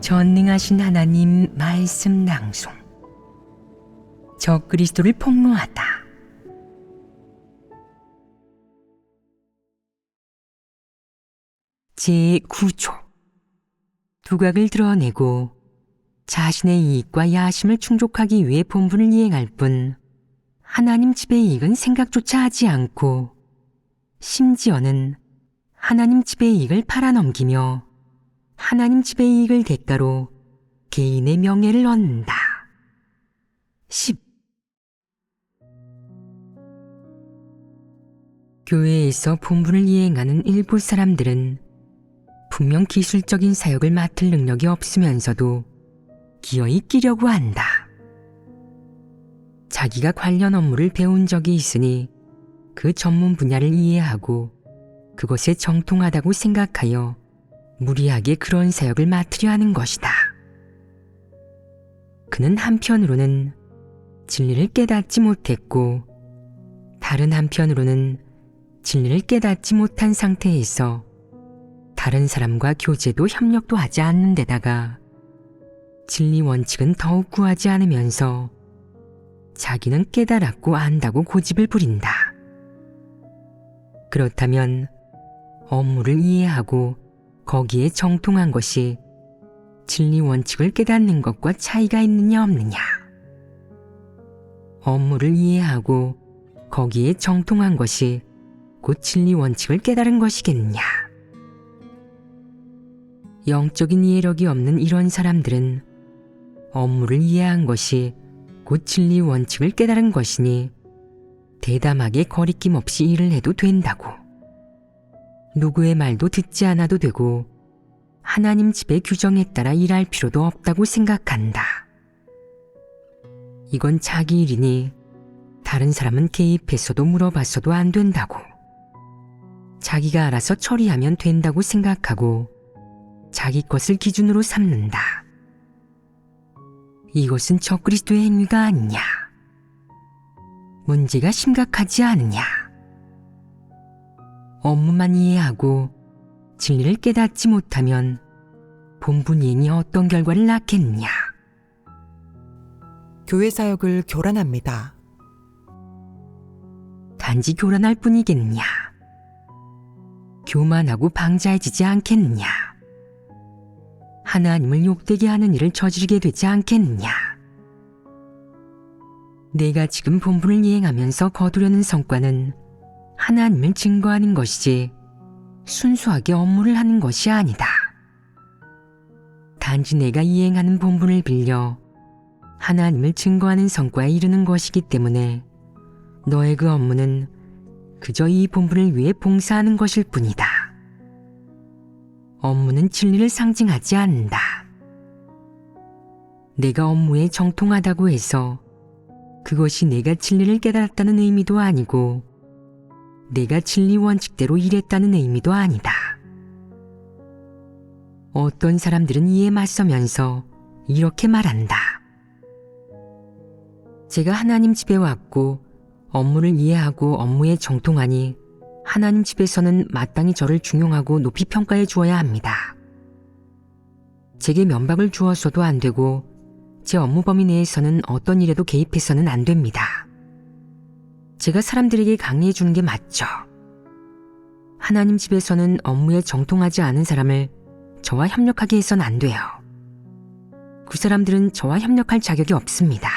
전능하신 하나님 말씀 낭송. 적그리스도를 폭로하다. 제9조. 두각을 드러내고 자신의 이익과 야심을 충족하기 위해 본분을 이행할 뿐 하나님 집의 이익은 생각조차 하지 않고 심지어는 하나님 집의 이익을 팔아넘기며 하나님 집의 이익을 대가로 개인의 명예를 얻는다. 10. 교회에서 본분을 이행하는 일부 사람들은 분명 기술적인 사역을 맡을 능력이 없으면서도 기어이 끼려고 한다. 자기가 관련 업무를 배운 적이 있으니 그 전문 분야를 이해하고 그것에 정통하다고 생각하여 무리하게 그런 사역을 맡으려 하는 것이다. 그는 한편으로는 진리를 깨닫지 못했고 다른 한편으로는 진리를 깨닫지 못한 상태에서 다른 사람과 교제도 협력도 하지 않는 데다가 진리 원칙은 더욱 구하지 않으면서 자기는 깨달았고 안다고 고집을 부린다. 그렇다면 업무를 이해하고 거기에 정통한 것이 진리 원칙을 깨닫는 것과 차이가 있느냐 없느냐? 업무를 이해하고 거기에 정통한 것이 곧 진리 원칙을 깨달은 것이겠느냐? 영적인 이해력이 없는 이런 사람들은 업무를 이해한 것이 곧 진리 원칙을 깨달은 것이니 대담하게 거리낌 없이 일을 해도 된다고. 누구의 말도 듣지 않아도 되고 하나님 집의 규정에 따라 일할 필요도 없다고 생각한다. 이건 자기 일이니 다른 사람은 개입해서도 물어봤어도 안 된다고. 자기가 알아서 처리하면 된다고 생각하고 자기 것을 기준으로 삼는다. 이것은 적그리스도의 행위가 아니냐? 문제가 심각하지 않으냐? 업무만 이해하고 진리를 깨닫지 못하면 본분 이행이 어떤 결과를 낳겠느냐? 교회 사역을 교란합니다. 단지 교란할 뿐이겠느냐? 교만하고 방자해지지 않겠느냐? 하나님을 욕되게 하는 일을 저지르게 되지 않겠느냐? 내가 지금 본분을 이행하면서 거두려는 성과는 하나님을 증거하는 것이지 순수하게 업무를 하는 것이 아니다. 단지 내가 이행하는 본분을 빌려 하나님을 증거하는 성과에 이르는 것이기 때문에 너의 그 업무는 그저 이 본분을 위해 봉사하는 것일 뿐이다. 업무는 진리를 상징하지 않는다. 내가 업무에 정통하다고 해서 그것이 내가 진리를 깨달았다는 의미도 아니고 내가 진리 원칙대로 일했다는 의미도 아니다. 어떤 사람들은 이에 맞서면서 이렇게 말한다. 제가 하나님 집에 왔고 업무를 이해하고 업무에 정통하니 하나님 집에서는 마땅히 저를 중용하고 높이 평가해 주어야 합니다. 제게 면박을 주어서도 안 되고 제 업무 범위 내에서는 어떤 일에도 개입해서는 안 됩니다. 제가 사람들에게 강의해 주는 게 맞죠. 하나님 집에서는 업무에 정통하지 않은 사람을 저와 협력하게 해서는 안 돼요. 그 사람들은 저와 협력할 자격이 없습니다.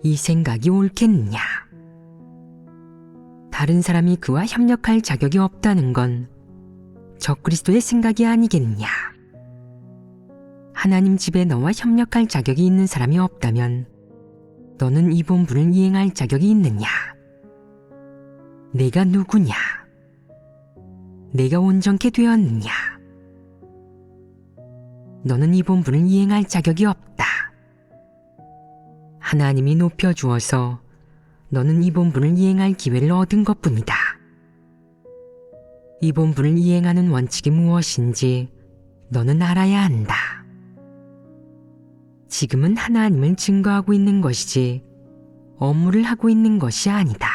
이 생각이 옳겠느냐? 다른 사람이 그와 협력할 자격이 없다는 건 적그리스도의 생각이 아니겠느냐? 하나님 집에 너와 협력할 자격이 있는 사람이 없다면 너는 이 본분을 이행할 자격이 있느냐? 내가 누구냐? 내가 온전케 되었느냐? 너는 이 본분을 이행할 자격이 없다. 하나님이 높여주어서 너는 이 본분을 이행할 기회를 얻은 것뿐이다. 이 본분을 이행하는 원칙이 무엇인지 너는 알아야 한다. 지금은 하나님을 증거하고 있는 것이지 업무를 하고 있는 것이 아니다.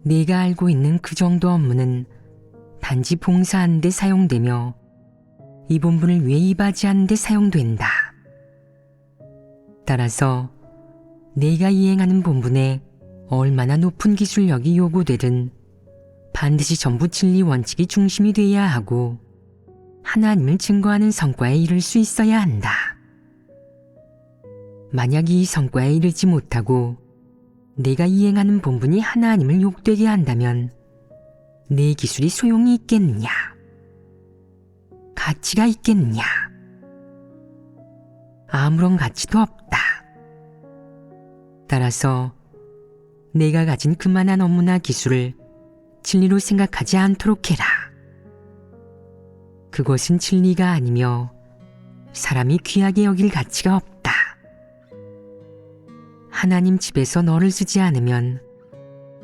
네가 알고 있는 그 정도 업무는 단지 봉사하는 데 사용되며 이 본분을 위해 이바지하는 데 사용된다. 따라서 내가 이행하는 본분에 얼마나 높은 기술력이 요구되든 반드시 전부 진리 원칙이 중심이 되어야 하고 하나님을 증거하는 성과에 이를 수 있어야 한다. 만약 이 성과에 이르지 못하고 내가 이행하는 본분이 하나님을 욕되게 한다면 내 기술이 소용이 있겠느냐? 가치가 있겠느냐? 아무런 가치도 없다. 따라서 내가 가진 그만한 업무나 기술을 진리로 생각하지 않도록 해라. 그것은 진리가 아니며 사람이 귀하게 여길 가치가 없다. 하나님 집에서 너를 쓰지 않으면,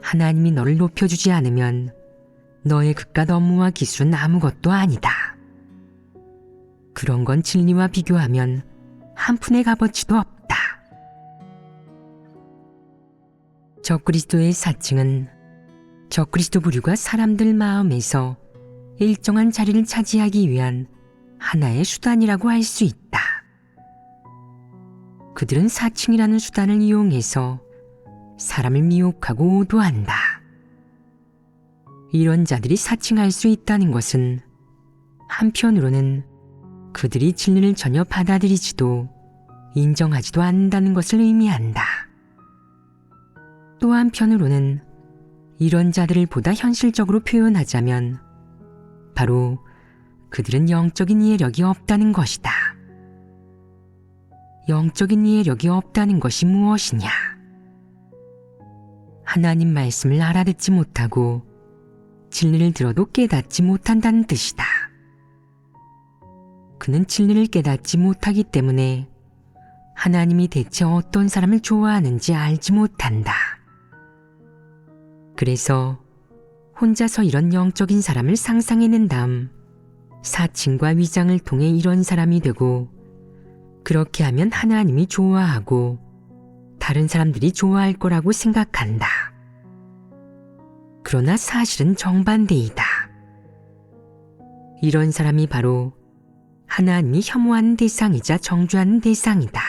하나님이 너를 높여주지 않으면 너의 그깟 업무와 기술은 아무것도 아니다. 그런 건 진리와 비교하면 한 푼의 값어치도 없다. 적그리스도의 사칭은 적그리스도 부류가 사람들 마음에서 일정한 자리를 차지하기 위한 하나의 수단이라고 할 수 있다. 그들은 사칭이라는 수단을 이용해서 사람을 미혹하고 오도한다. 이런 자들이 사칭할 수 있다는 것은 한편으로는 그들이 진리를 전혀 받아들이지도 인정하지도 않는다는 것을 의미한다. 또 한편으로는 이런 자들을 보다 현실적으로 표현하자면 바로 그들은 영적인 이해력이 없다는 것이다. 영적인 이해력이 없다는 것이 무엇이냐? 하나님 말씀을 알아듣지 못하고 진리를 들어도 깨닫지 못한다는 뜻이다. 그는 진리를 깨닫지 못하기 때문에 하나님이 대체 어떤 사람을 좋아하는지 알지 못한다. 그래서 혼자서 이런 영적인 사람을 상상해낸 다음 사칭과 위장을 통해 이런 사람이 되고, 그렇게 하면 하나님이 좋아하고 다른 사람들이 좋아할 거라고 생각한다. 그러나 사실은 정반대이다. 이런 사람이 바로 하나님이 혐오하는 대상이자 정죄하는 대상이다.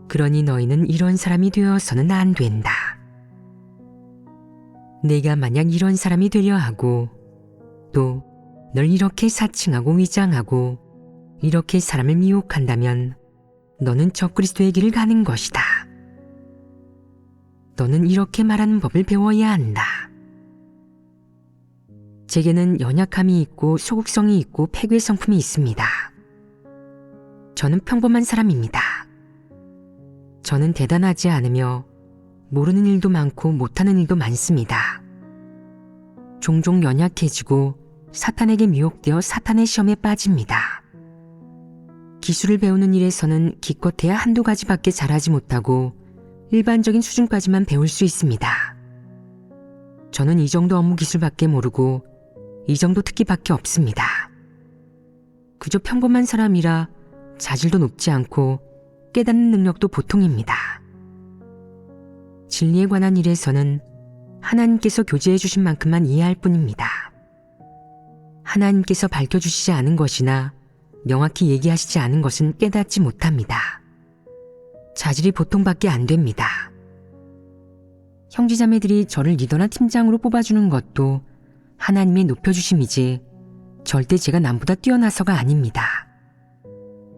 그러니 너희는 이런 사람이 되어서는 안 된다. 내가 만약 이런 사람이 되려 하고 또 널 이렇게 사칭하고 위장하고 이렇게 사람을 미혹한다면 너는 적그리스도의 길을 가는 것이다. 너는 이렇게 말하는 법을 배워야 한다. 제게는 연약함이 있고 소극성이 있고 폐괴 성품이 있습니다. 저는 평범한 사람입니다. 저는 대단하지 않으며 모르는 일도 많고 못하는 일도 많습니다. 종종 연약해지고 사탄에게 미혹되어 사탄의 시험에 빠집니다. 기술을 배우는 일에서는 기껏해야 한두 가지밖에 잘하지 못하고 일반적인 수준까지만 배울 수 있습니다. 저는 이 정도 업무 기술밖에 모르고 이 정도 특기밖에 없습니다. 그저 평범한 사람이라 자질도 높지 않고 깨닫는 능력도 보통입니다. 진리에 관한 일에서는 하나님께서 교제해 주신 만큼만 이해할 뿐입니다. 하나님께서 밝혀주시지 않은 것이나 명확히 얘기하시지 않은 것은 깨닫지 못합니다. 자질이 보통밖에 안 됩니다. 형제자매들이 저를 리더나 팀장으로 뽑아주는 것도 하나님의 높여주심이지 절대 제가 남보다 뛰어나서가 아닙니다.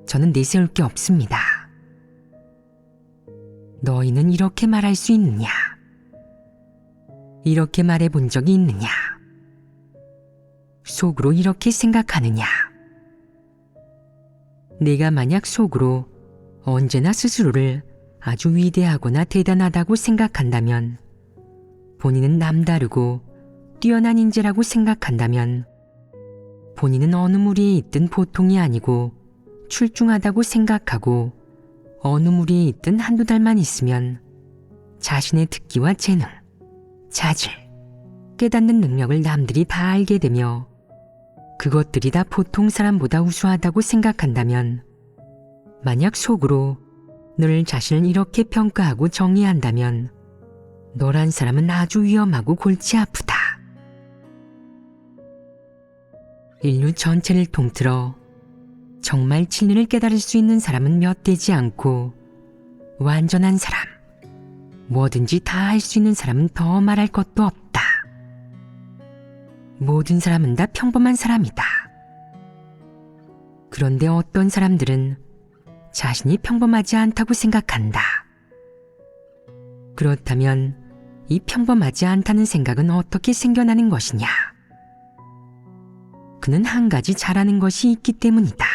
저는 내세울 게 없습니다. 너희는 이렇게 말할 수 있느냐? 이렇게 말해 본 적이 있느냐? 속으로 이렇게 생각하느냐? 내가 만약 속으로 언제나 스스로를 아주 위대하거나 대단하다고 생각한다면, 본인은 남다르고 뛰어난 인재라고 생각한다면, 본인은 어느 무리에 있든 보통이 아니고 출중하다고 생각하고 어느 무리에 있든 한두 달만 있으면 자신의 특기와 재능, 자질, 깨닫는 능력을 남들이 다 알게 되며 그것들이 다 보통 사람보다 우수하다고 생각한다면, 만약 속으로 늘 자신을 이렇게 평가하고 정의한다면 너란 사람은 아주 위험하고 골치 아프다. 인류 전체를 통틀어 정말 진리를 깨달을 수 있는 사람은 몇 되지 않고 완전한 사람, 뭐든지 다 할 수 있는 사람은 더 말할 것도 없다. 모든 사람은 다 평범한 사람이다. 그런데 어떤 사람들은 자신이 평범하지 않다고 생각한다. 그렇다면 이 평범하지 않다는 생각은 어떻게 생겨나는 것이냐? 그는 한 가지 잘하는 것이 있기 때문이다.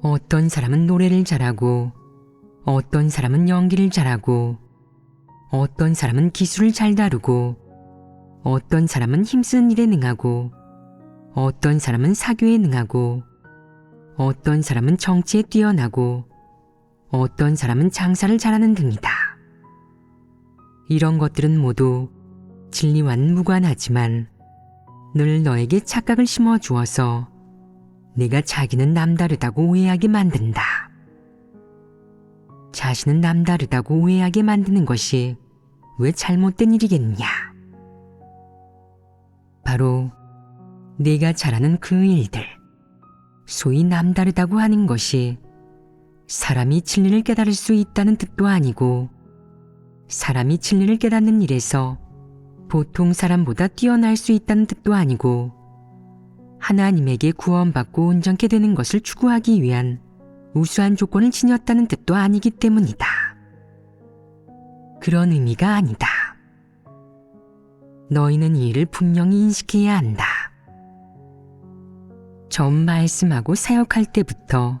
어떤 사람은 노래를 잘하고, 어떤 사람은 연기를 잘하고, 어떤 사람은 기술을 잘 다루고, 어떤 사람은 힘쓰는 일에 능하고, 어떤 사람은 사교에 능하고, 어떤 사람은 정치에 뛰어나고, 어떤 사람은 장사를 잘하는 등이다. 이런 것들은 모두 진리와는 무관하지만 늘 너에게 착각을 심어주어서 네가 자기는 남다르다고 오해하게 만든다. 자신은 남다르다고 오해하게 만드는 것이 왜 잘못된 일이겠느냐? 바로 네가 잘하는 그 일들, 소위 남다르다고 하는 것이 사람이 진리를 깨달을 수 있다는 뜻도 아니고 사람이 진리를 깨닫는 일에서 보통 사람보다 뛰어날 수 있다는 뜻도 아니고 하나님에게 구원받고 온전케 되는 것을 추구하기 위한 우수한 조건을 지녔다는 뜻도 아니기 때문이다. 그런 의미가 아니다. 너희는 이 일을 분명히 인식해야 한다. 처음 말씀하고 사역할 때부터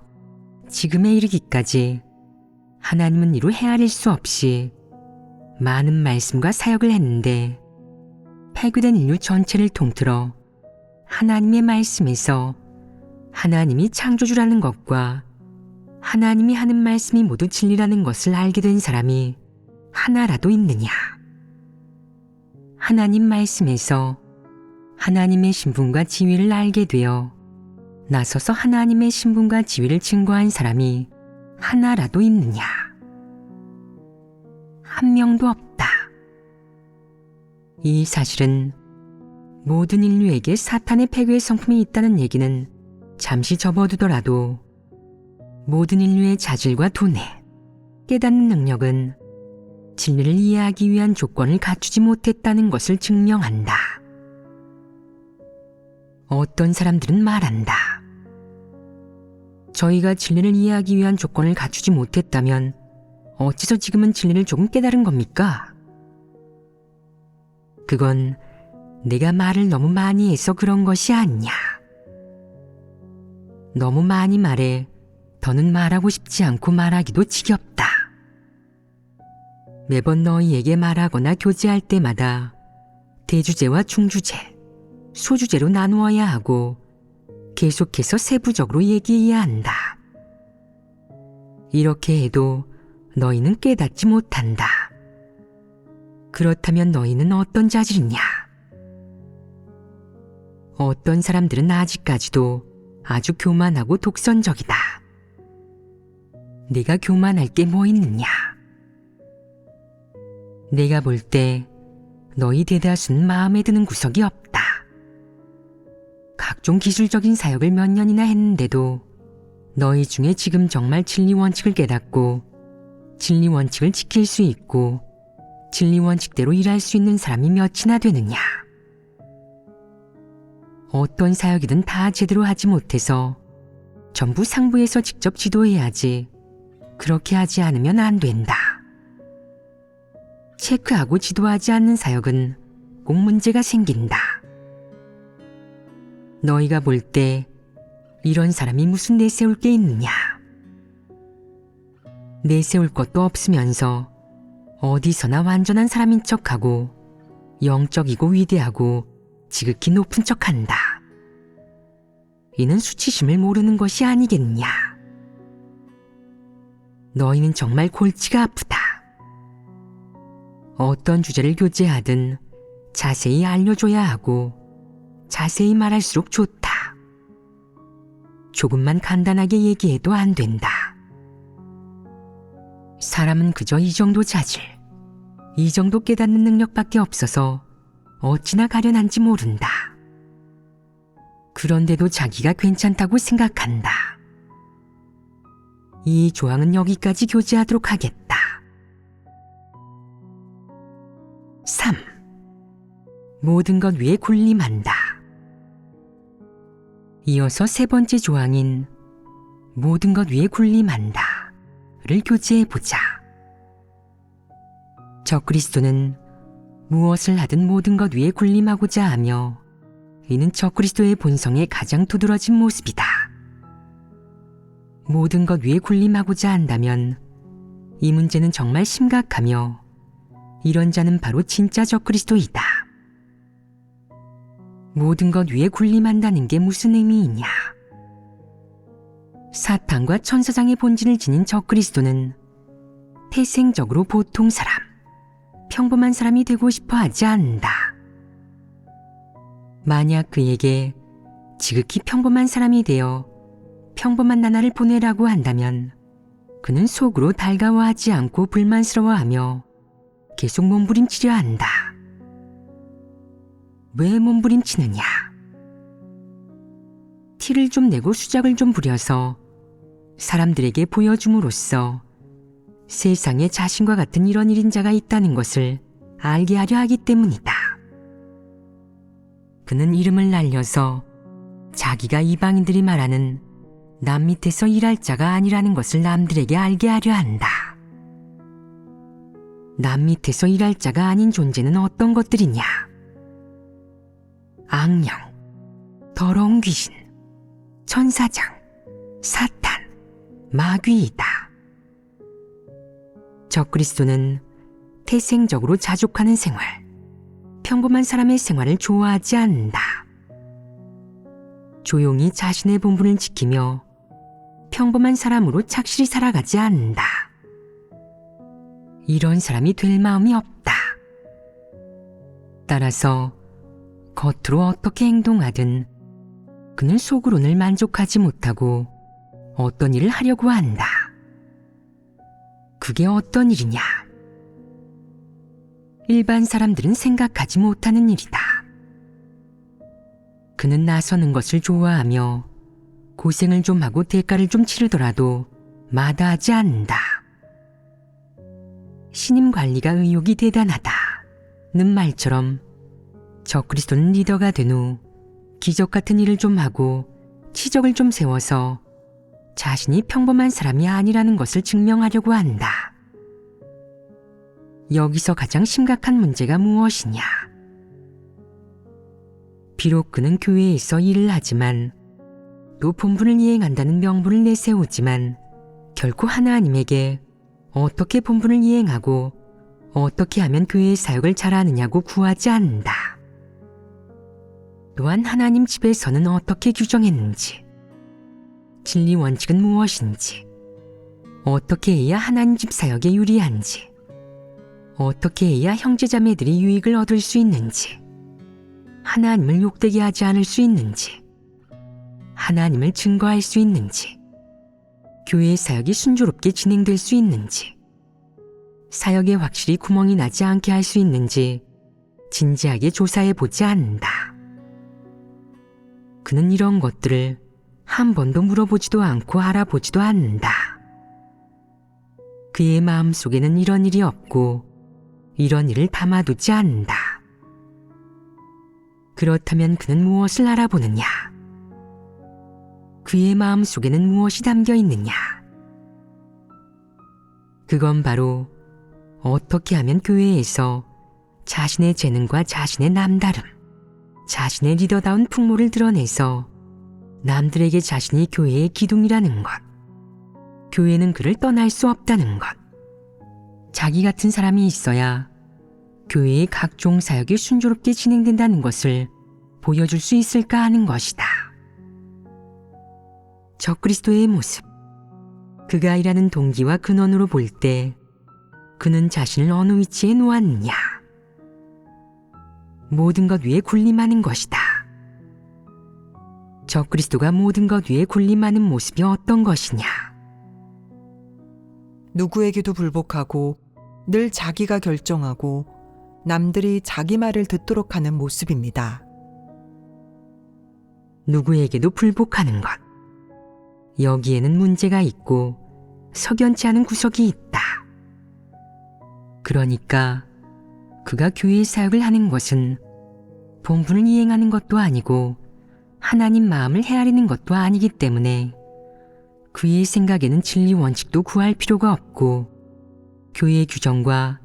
지금에 이르기까지 하나님은 이루 헤아릴 수 없이 많은 말씀과 사역을 했는데 폐교된 인류 전체를 통틀어 하나님의 말씀에서 하나님이 창조주라는 것과 하나님이 하는 말씀이 모두 진리라는 것을 알게 된 사람이 하나라도 있느냐? 하나님 말씀에서 하나님의 신분과 지위를 알게 되어 나서서 하나님의 신분과 지위를 증거한 사람이 하나라도 있느냐? 한 명도 없다. 이 사실은 모든 인류에게 사탄의 폐교의 성품이 있다는 얘기는 잠시 접어두더라도 모든 인류의 자질과 두뇌, 깨닫는 능력은 진리를 이해하기 위한 조건을 갖추지 못했다는 것을 증명한다. 어떤 사람들은 말한다. 저희가 진리를 이해하기 위한 조건을 갖추지 못했다면 어째서 지금은 진리를 조금 깨달은 겁니까? 그건 내가 말을 너무 많이 해서 그런 것이 아니냐. 너무 많이 말해 더는 말하고 싶지 않고 말하기도 지겹다. 매번 너희에게 말하거나 교제할 때마다 대주제와 중주제, 소주제로 나누어야 하고 계속해서 세부적으로 얘기해야 한다. 이렇게 해도 너희는 깨닫지 못한다. 그렇다면 너희는 어떤 자질이냐? 어떤 사람들은 아직까지도 아주 교만하고 독선적이다. 네가 교만할 게 뭐 있느냐? 내가 볼 때 너희 대다수는 마음에 드는 구석이 없다. 각종 기술적인 사역을 몇 년이나 했는데도 너희 중에 지금 정말 진리 원칙을 깨닫고 진리 원칙을 지킬 수 있고 진리 원칙대로 일할 수 있는 사람이 몇이나 되느냐? 어떤 사역이든 다 제대로 하지 못해서 전부 상부에서 직접 지도해야지. 그렇게 하지 않으면 안 된다. 체크하고 지도하지 않는 사역은 꼭 문제가 생긴다. 너희가 볼 때 이런 사람이 무슨 내세울 게 있느냐? 내세울 것도 없으면서 어디서나 완전한 사람인 척하고 영적이고 위대하고 지극히 높은 척한다. 이는 수치심을 모르는 것이 아니겠냐? 너희는 정말 골치가 아프다. 어떤 주제를 교제하든 자세히 알려줘야 하고 자세히 말할수록 좋다. 조금만 간단하게 얘기해도 안 된다. 사람은 그저 이 정도 자질, 이 정도 깨닫는 능력밖에 없어서 어찌나 가련한지 모른다. 그런데도 자기가 괜찮다고 생각한다. 이 조항은 여기까지 교제하도록 하겠다. 3. 모든 것 위에 군림한다. 이어서 세 번째 조항인 모든 것 위에 군림한다를 교제해보자. 적그리스도는 무엇을 하든 모든 것 위에 군림하고자 하며 이는 적그리스도의 본성에 가장 두드러진 모습이다. 모든 것 위에 군림하고자 한다면 이 문제는 정말 심각하며 이런 자는 바로 진짜 적그리스도이다. 모든 것 위에 군림한다는 게 무슨 의미이냐? 사탄과 천사장의 본질을 지닌 적그리스도는 태생적으로 보통 사람, 평범한 사람이 되고 싶어 하지 않는다. 만약 그에게 지극히 평범한 사람이 되어 평범한 나날을 보내라고 한다면 그는 속으로 달가워하지 않고 불만스러워하며 계속 몸부림치려 한다. 왜 몸부림치느냐? 티를 좀 내고 수작을 좀 부려서 사람들에게 보여줌으로써 세상에 자신과 같은 이런 일인자가 있다는 것을 알게 하려 하기 때문이다. 그는 이름을 날려서 자기가 이방인들이 말하는 남 밑에서 일할 자가 아니라는 것을 남들에게 알게 하려 한다. 남 밑에서 일할 자가 아닌 존재는 어떤 것들이냐? 악령, 더러운 귀신, 천사장, 사탄, 마귀이다. 적그리스도는 태생적으로 자족하는 생활, 평범한 사람의 생활을 좋아하지 않는다. 조용히 자신의 본분을 지키며 평범한 사람으로 착실히 살아가지 않는다. 이런 사람이 될 마음이 없다. 따라서 겉으로 어떻게 행동하든 그는 속으로는 만족하지 못하고 어떤 일을 하려고 한다. 그게 어떤 일이냐? 일반 사람들은 생각하지 못하는 일이다. 그는 나서는 것을 좋아하며 고생을 좀 하고 대가를 좀 치르더라도 마다하지 않는다. 신임 관리가 의욕이 대단하다는 말처럼 적그리스도는 리더가 된 후 기적 같은 일을 좀 하고 치적을 좀 세워서 자신이 평범한 사람이 아니라는 것을 증명하려고 한다. 여기서 가장 심각한 문제가 무엇이냐? 비록 그는 교회에서 일을 하지만 또 본분을 이행한다는 명분을 내세우지만 결코 하나님에게 어떻게 본분을 이행하고 어떻게 하면 교회의 사역을 잘하느냐고 구하지 않는다. 또한 하나님 집에서는 어떻게 규정했는지, 진리 원칙은 무엇인지, 어떻게 해야 하나님 집 사역에 유리한지, 어떻게 해야 형제자매들이 유익을 얻을 수 있는지, 하나님을 욕되게 하지 않을 수 있는지, 하나님을 증거할 수 있는지, 교회의 사역이 순조롭게 진행될 수 있는지, 사역에 확실히 구멍이 나지 않게 할 수 있는지 진지하게 조사해 보지 않는다. 그는 이런 것들을 한 번도 물어보지도 않고 알아보지도 않는다. 그의 마음속에는 이런 일이 없고 이런 일을 담아두지 않는다. 그렇다면 그는 무엇을 알아보느냐? 그의 마음속에는 무엇이 담겨 있느냐? 그건 바로 어떻게 하면 교회에서 자신의 재능과 자신의 남다름, 자신의 리더다운 풍모를 드러내서 남들에게 자신이 교회의 기둥이라는 것, 교회는 그를 떠날 수 없다는 것, 자기 같은 사람이 있어야 교회의 각종 사역이 순조롭게 진행된다는 것을 보여줄 수 있을까 하는 것이다. 적그리스도의 모습, 그가 일하는 동기와 근원으로 볼 때 그는 자신을 어느 위치에 놓았느냐? 모든 것 위에 군림하는 것이다. 적그리스도가 모든 것 위에 군림하는 모습이 어떤 것이냐? 누구에게도 불복하고 늘 자기가 결정하고 남들이 자기 말을 듣도록 하는 모습입니다. 누구에게도 불복하는 것. 여기에는 문제가 있고 석연치 않은 구석이 있다. 그러니까 그가 교회 사역을 하는 것은 본분을 이행하는 것도 아니고 하나님 마음을 헤아리는 것도 아니기 때문에 그의 생각에는 진리 원칙도 구할 필요가 없고 교회 규정과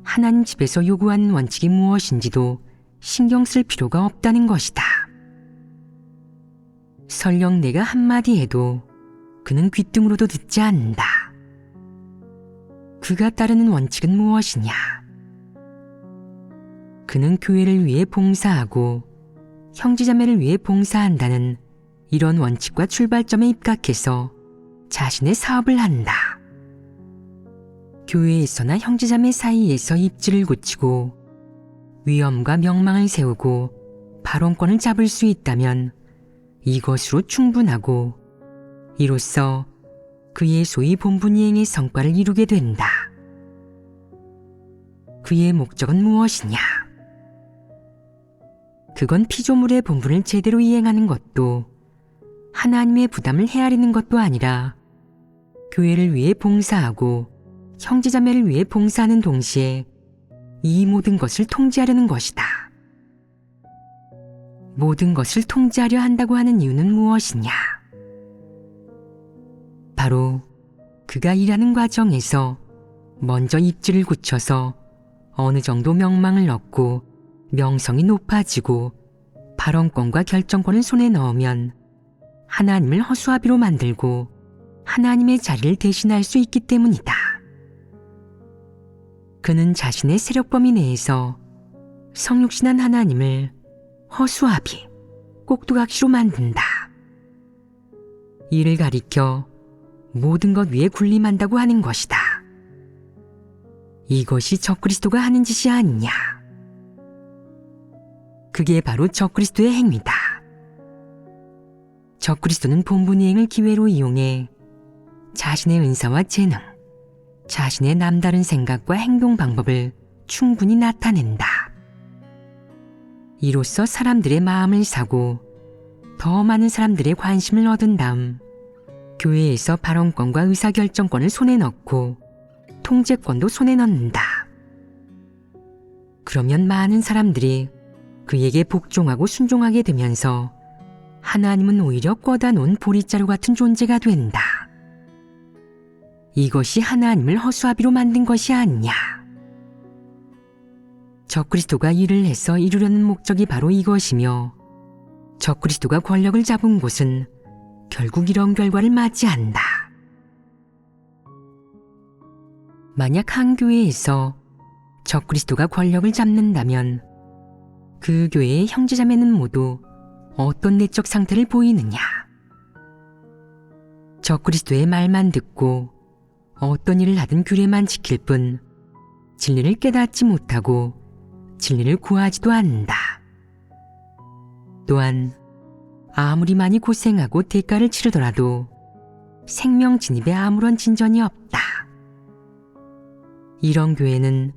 하나님 집에서 요구하는 원칙이 무엇인지도 신경 쓸 필요가 없다는 것이다. 설령 내가 한마디 해도 그는 귓등으로도 듣지 않는다. 그가 따르는 원칙은 무엇이냐? 그는 교회를 위해 봉사하고 형제자매를 위해 봉사한다는 이런 원칙과 출발점에 입각해서 자신의 사업을 한다. 교회에서나 형제자매 사이에서 입지를 굳히고 위엄과 명망을 세우고 발언권을 잡을 수 있다면 이것으로 충분하고 이로써 그의 소위 본분이행의 성과를 이루게 된다. 그의 목적은 무엇이냐? 그건 피조물의 본분을 제대로 이행하는 것도 하나님의 부담을 헤아리는 것도 아니라 교회를 위해 봉사하고 형제자매를 위해 봉사하는 동시에 이 모든 것을 통제하려는 것이다. 모든 것을 통제하려 한다고 하는 이유는 무엇이냐? 바로 그가 일하는 과정에서 먼저 입지를 굳혀서 어느 정도 명망을 얻고 명성이 높아지고 발언권과 결정권을 손에 넣으면 하나님을 허수아비로 만들고 하나님의 자리를 대신할 수 있기 때문이다. 그는 자신의 세력 범위 내에서 성육신한 하나님을 허수아비, 꼭두각시로 만든다. 이를 가리켜 모든 것 위에 군림한다고 하는 것이다. 이것이 적그리스도가 하는 짓이 아니냐. 그게 바로 적그리스도의 행위다. 적그리스도는 본분이행을 기회로 이용해 자신의 은사와 재능, 자신의 남다른 생각과 행동 방법을 충분히 나타낸다. 이로써 사람들의 마음을 사고 더 많은 사람들의 관심을 얻은 다음 교회에서 발언권과 의사결정권을 손에 넣고 통제권도 손에 넣는다. 그러면 많은 사람들이 그에게 복종하고 순종하게 되면서 하나님은 오히려 꿔다 놓은 보리자루 같은 존재가 된다. 이것이 하나님을 허수아비로 만든 것이 아니냐. 적그리스도가 일을 해서 이루려는 목적이 바로 이것이며 적그리스도가 권력을 잡은 곳은 결국 이런 결과를 맞이한다. 만약 한 교회에서 적그리스도가 권력을 잡는다면 그 교회의 형제자매는 모두 어떤 내적 상태를 보이느냐? 적그리스도의 말만 듣고 어떤 일을 하든 규례만 지킬 뿐 진리를 깨닫지 못하고 진리를 구하지도 않는다. 또한 아무리 많이 고생하고 대가를 치르더라도 생명 진입에 아무런 진전이 없다. 이런 교회는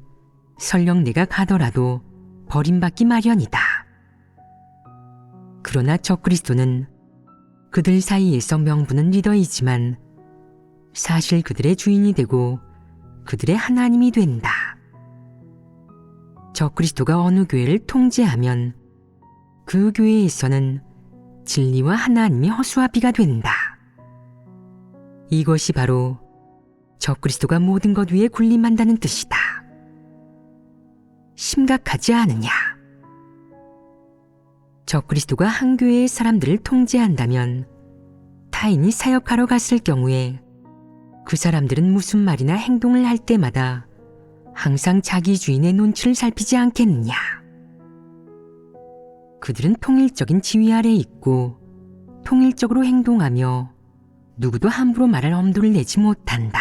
설령 내가 가더라도 버림받기 마련이다. 그러나 적그리스도는 그들 사이에서 명분은 리더이지만 사실 그들의 주인이 되고 그들의 하나님이 된다. 적그리스도가 어느 교회를 통제하면 그 교회에서는 진리와 하나님이 허수아비가 된다. 이것이 바로 적그리스도가 모든 것 위에 군림한다는 뜻이다. 심각하지 않으냐? 적그리스도가 한 교회의 사람들을 통제한다면 타인이 사역하러 갔을 경우에 그 사람들은 무슨 말이나 행동을 할 때마다 항상 자기 주인의 눈치를 살피지 않겠느냐? 그들은 통일적인 지위 아래 있고 통일적으로 행동하며 누구도 함부로 말할 엄두를 내지 못한다.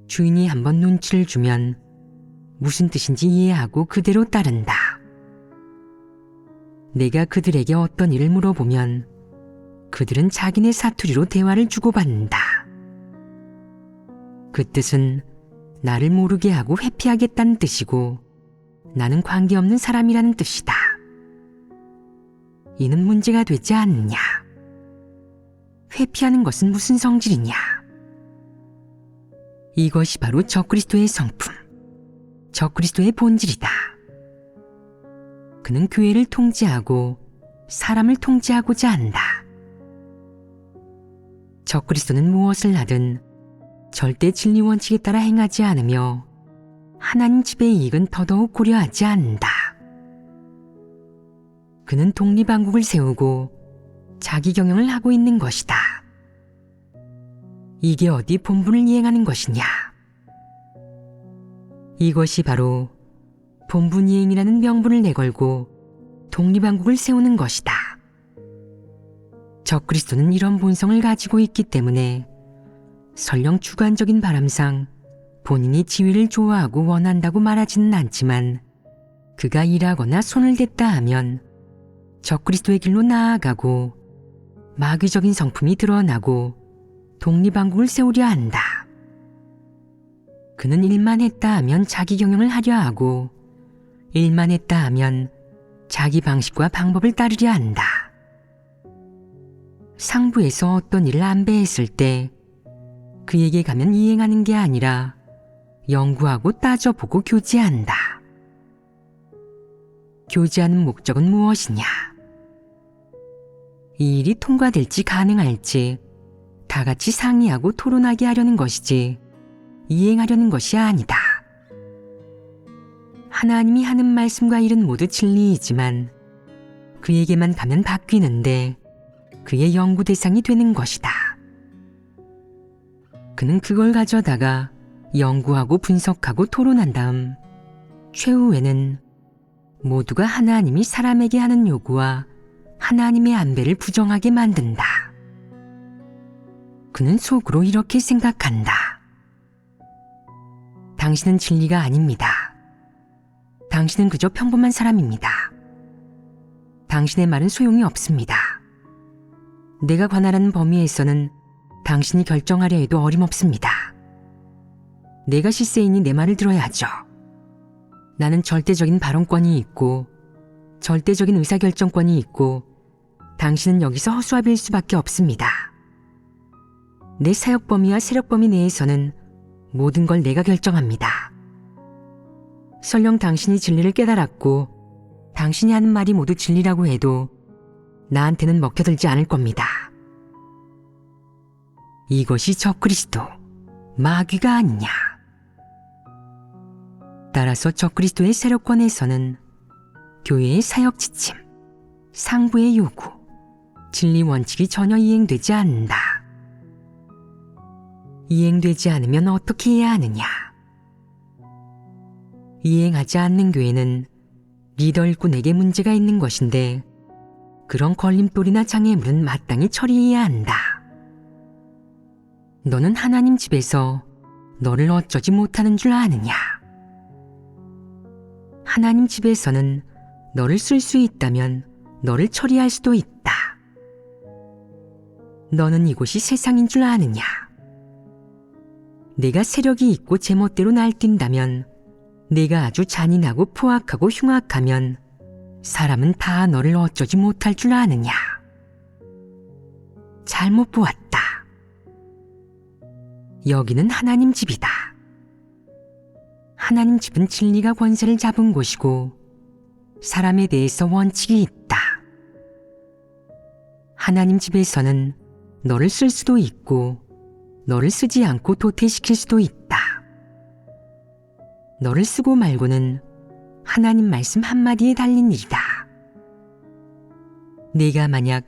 주인이 한번 눈치를 주면 무슨 뜻인지 이해하고 그대로 따른다. 내가 그들에게 어떤 일을 물어보면 그들은 자기네 사투리로 대화를 주고받는다. 그 뜻은 나를 모르게 하고 회피하겠다는 뜻이고 나는 관계없는 사람이라는 뜻이다. 이는 문제가 되지 않느냐? 회피하는 것은 무슨 성질이냐? 이것이 바로 적그리스도의 성품, 적그리스도의 본질이다. 그는 교회를 통제하고 사람을 통제하고자 한다. 적그리스도는 무엇을 하든 절대 진리 원칙에 따라 행하지 않으며 하나님 집의 이익은 더더욱 고려하지 않는다. 그는 독립왕국을 세우고 자기 경영을 하고 있는 것이다. 이게 어디 본분을 이행하는 것이냐? 이것이 바로 본분 이행이라는 명분을 내걸고 독립왕국을 세우는 것이다. 적그리스도는 이런 본성을 가지고 있기 때문에 설령 주관적인 바람상 본인이 지위를 좋아하고 원한다고 말하지는 않지만 그가 일하거나 손을 댔다 하면 적그리스도의 길로 나아가고 마귀적인 성품이 드러나고 독립왕국을 세우려 한다. 그는 일만 했다 하면 자기 경영을 하려 하고 일만 했다 하면 자기 방식과 방법을 따르려 한다. 상부에서 어떤 일을 안배했을 때 그에게 가면 이행하는 게 아니라 연구하고 따져보고 교제한다. 교제하는 목적은 무엇이냐? 이 일이 통과될지 가능할지 다 같이 상의하고 토론하게 하려는 것이지 이행하려는 것이 아니다. 하나님이 하는 말씀과 일은 모두 진리이지만 그에게만 가면 바뀌는데 그의 연구 대상이 되는 것이다. 그는 그걸 가져다가 연구하고 분석하고 토론한 다음 최후에는 모두가 하나님이 사람에게 하는 요구와 하나님의 안배를 부정하게 만든다. 그는 속으로 이렇게 생각한다. 당신은 진리가 아닙니다. 당신은 그저 평범한 사람입니다. 당신의 말은 소용이 없습니다. 내가 관할하는 범위에서는 당신이 결정하려 해도 어림없습니다. 내가 실세이니 내 말을 들어야 하죠. 나는 절대적인 발언권이 있고 절대적인 의사결정권이 있고 당신은 여기서 허수아비일 수밖에 없습니다. 내 사역 범위와 세력 범위 내에서는 모든 걸 내가 결정합니다. 설령 당신이 진리를 깨달았고 당신이 하는 말이 모두 진리라고 해도 나한테는 먹혀들지 않을 겁니다. 이것이 적그리스도, 마귀가 아니냐. 따라서 적그리스도의 세력권에서는 교회의 사역 지침, 상부의 요구, 진리 원칙이 전혀 이행되지 않는다. 이행되지 않으면 어떻게 해야 하느냐? 이행하지 않는 교회는 리더 일꾼에게 문제가 있는 것인데 그런 걸림돌이나 장애물은 마땅히 처리해야 한다. 너는 하나님 집에서 너를 어쩌지 못하는 줄 아느냐? 하나님 집에서는 너를 쓸 수 있다면 너를 처리할 수도 있다. 너는 이곳이 세상인 줄 아느냐? 내가 세력이 있고 제멋대로 날뛴다면 내가 아주 잔인하고 포악하고 흉악하면 사람은 다 너를 어쩌지 못할 줄 아느냐? 잘못 보았다. 여기는 하나님 집이다. 하나님 집은 진리가 권세를 잡은 곳이고 사람에 대해서 원칙이 있다. 하나님 집에서는 너를 쓸 수도 있고 너를 쓰지 않고 도태시킬 수도 있다. 너를 쓰고 말고는 하나님 말씀 한마디에 달린 일이다. 내가 만약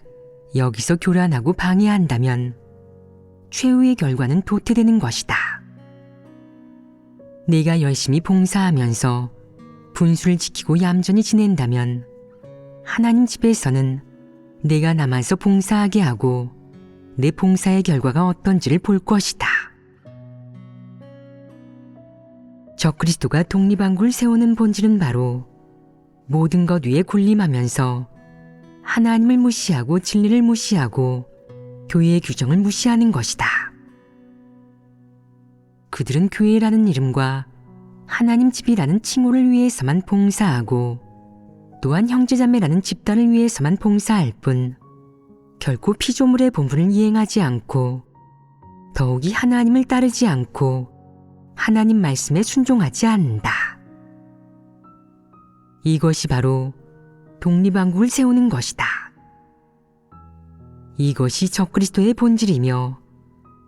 여기서 교란하고 방해한다면 최후의 결과는 도태되는 것이다. 내가 열심히 봉사하면서 분수를 지키고 얌전히 지낸다면 하나님 집에서는 내가 남아서 봉사하게 하고 내 봉사의 결과가 어떤지를 볼 것이다. 적그리스도가 독립왕국을 세우는 본질은 바로 모든 것 위에 군림하면서 하나님을 무시하고 진리를 무시하고 교회의 규정을 무시하는 것이다. 그들은 교회라는 이름과 하나님 집이라는 칭호를 위해서만 봉사하고 또한 형제자매라는 집단을 위해서만 봉사할 뿐 결코 피조물의 본분을 이행하지 않고 더욱이 하나님을 따르지 않고 하나님 말씀에 순종하지 않는다. 이것이 바로 독립왕국을 세우는 것이다. 이것이 적그리스도의 본질이며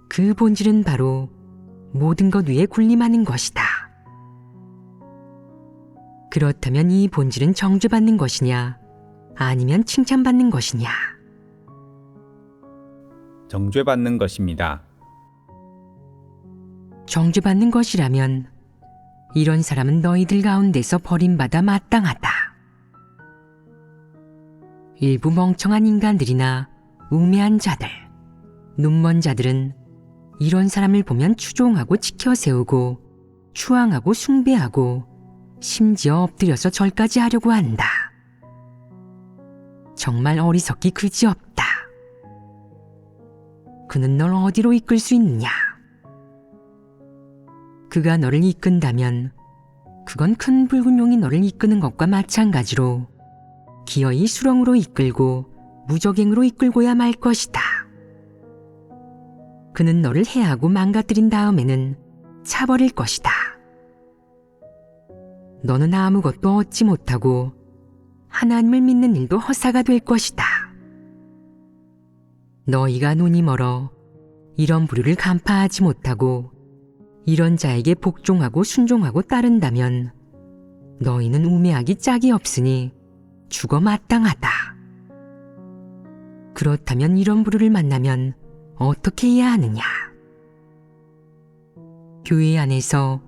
그 본질은 바로 모든 것 위에 군림하는 것이다. 그렇다면 이 본질은 정죄받는 것이냐 아니면 칭찬받는 것이냐? 정죄받는 것입니다. 정죄받는 것이라면 이런 사람은 너희들 가운데서 버림받아 마땅하다. 일부 멍청한 인간들이나 우매한 자들, 눈먼 자들은 이런 사람을 보면 추종하고 지켜세우고 추앙하고 숭배하고 심지어 엎드려서 절까지 하려고 한다. 정말 어리석기 그지없다. 그는 널 어디로 이끌 수 있느냐? 그가 너를 이끈다면 그건 큰 붉은 용이 너를 이끄는 것과 마찬가지로 기어이 수렁으로 이끌고 무적행으로 이끌고야 말 것이다. 그는 너를 해하고 망가뜨린 다음에는 차버릴 것이다. 너는 아무것도 얻지 못하고 하나님을 믿는 일도 허사가 될 것이다. 너희가 눈이 멀어 이런 부류를 간파하지 못하고 이런 자에게 복종하고 순종하고 따른다면 너희는 우매하기 짝이 없으니 죽어 마땅하다. 그렇다면 이런 부류를 만나면 어떻게 해야 하느냐? 교회 안에서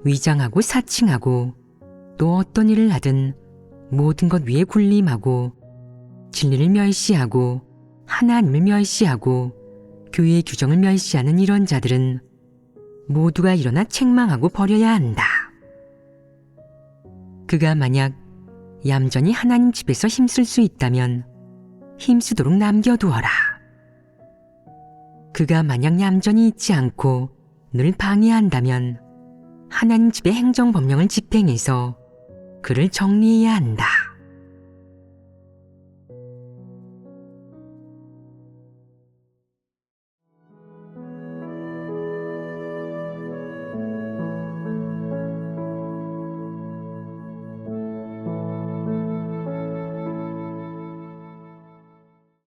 위장하고 사칭하고 또 어떤 일을 하든 모든 것 위에 군림하고 진리를 멸시하고 하나님을 멸시하고 교회의 규정을 멸시하는 이런 자들은 모두가 일어나 책망하고 버려야 한다. 그가 만약 얌전히 하나님 집에서 힘쓸 수 있다면 힘쓰도록 남겨두어라. 그가 만약 얌전히 있지 않고 늘 방해한다면 하나님 집의 행정법령을 집행해서 그를 정리해야 한다.